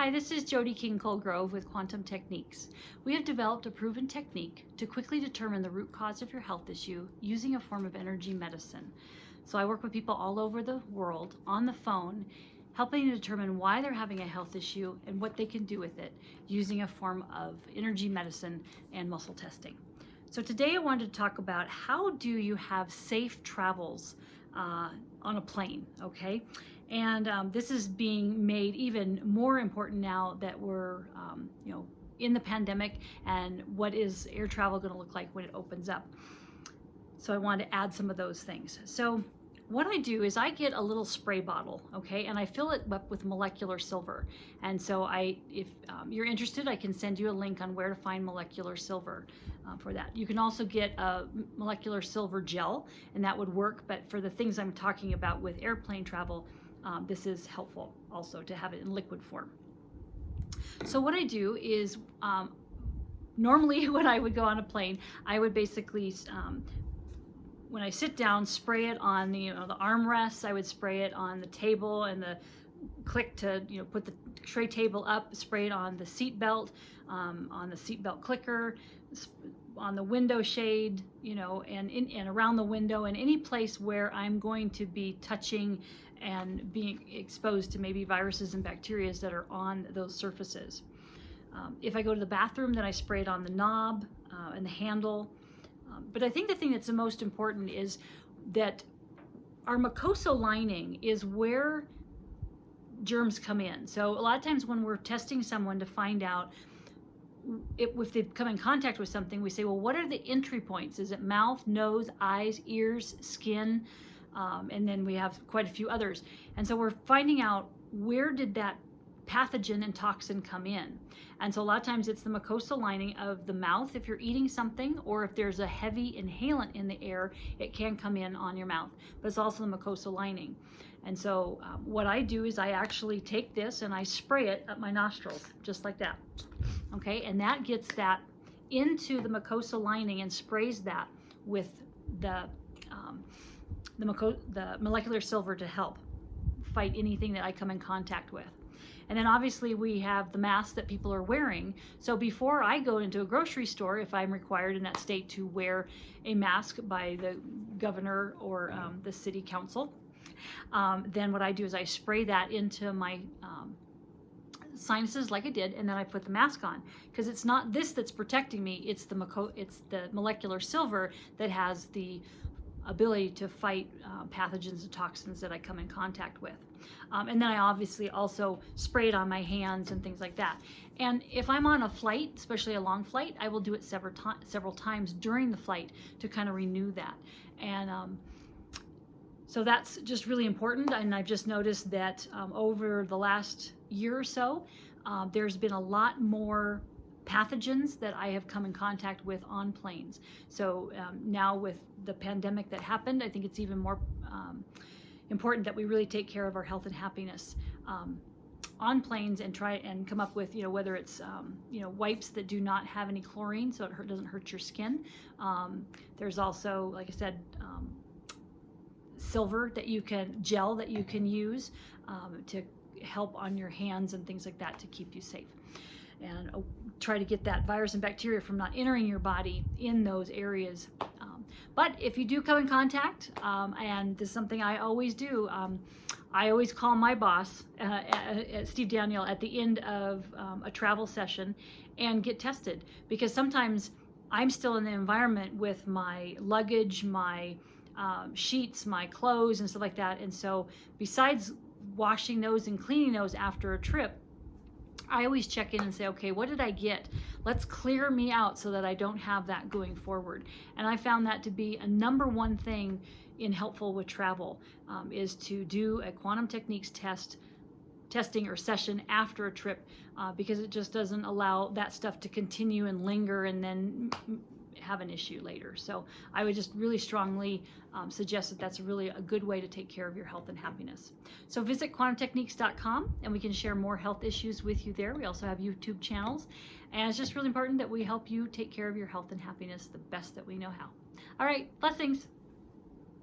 Hi, this is Jody Colegrove with Quantum Techniques. We have developed a proven technique to quickly determine the root cause of your health issue using a form of energy medicine. So I work with people all over the world on the phone, helping to determine why they're having a health issue and what they can do with it using a form of energy medicine and muscle testing. So today I wanted to talk about how do you have safe travels on a plane, okay? And this is being made even more important now that we're, in the pandemic, and what is air travel going to look like when it opens up. So I wanted to add some of those things. So what I do is I get a little spray bottle, okay, and I fill it up with molecular silver. And so if you're interested, I can send you a link on where to find molecular silver for that. You can also get a molecular silver gel, and that would work, but for the things I'm talking about with airplane travel, this is helpful also to have it in liquid form. So what I do is, normally when I would go on a plane, I would basically, when I sit down, spray it on the armrests. I would spray it on the table and the click to put the tray table up. Spray it on the seat belt, on the seat belt clicker, on the window shade, and around the window, and any place where I'm going to be touching and being exposed to maybe viruses and bacteria that are on those surfaces. If I go to the bathroom, then I spray it on the knob and the handle. But I think the thing that's the most important is that our mucosal lining is where germs come in. So a lot of times when we're testing someone to find out if they've come in contact with something, we say, well, what are the entry points? Is it mouth, nose, eyes, ears, skin? And then we have quite a few others. And so we're finding out, where did that pathogen and toxin come in? And so a lot of times it's the mucosal lining of the mouth if you're eating something, or if there's a heavy inhalant in the air, it can come in on your mouth, but it's also the mucosal lining. And so what I do is I actually take this and I spray it up my nostrils, just like that. Okay, and that gets that into the mucosal lining and sprays that with the molecular silver to help fight anything that I come in contact with. And then obviously we have the masks that people are wearing. So before I go into a grocery store, if I'm required in that state to wear a mask by the governor or the city council, then what I do is I spray that into my sinuses like I did, and then I put the mask on, because it's not this that's protecting me, it's the molecular silver that has the ability to fight pathogens and toxins that I come in contact with. And then I obviously also spray it on my hands and things like that. And if I'm on a flight, especially a long flight, I will do it several times during the flight to kind of renew that. And so that's just really important. And I've just noticed that over the last year or so, there's been a lot more pathogens that I have come in contact with on planes. So now with the pandemic that happened, I think it's even more important that we really take care of our health and happiness on planes, and try and come up with, whether it's wipes that do not have any chlorine, so it doesn't hurt your skin. There's also, like I said, silver gel that you can use to help on your hands and things like that to keep you safe, and try to get that virus and bacteria from not entering your body in those areas. But if you do come in contact, and this is something I always do, I always call my boss, Steve Daniel, at the end of a travel session and get tested, because sometimes I'm still in the environment with my luggage, my sheets, my clothes and stuff like that. And so besides washing those and cleaning those after a trip, I always check in and say, okay, what did I get? Let's clear me out so that I don't have that going forward. And I found that to be a #1 thing in helpful with travel, is to do a Quantum Techniques testing or session after a trip, because it just doesn't allow that stuff to continue and linger and then have an issue later. So I would just really strongly suggest that that's really a good way to take care of your health and happiness. So visit quantumtechniques.com and we can share more health issues with you there. We also have YouTube channels, and it's just really important that we help you take care of your health and happiness the best that we know how. All right, blessings.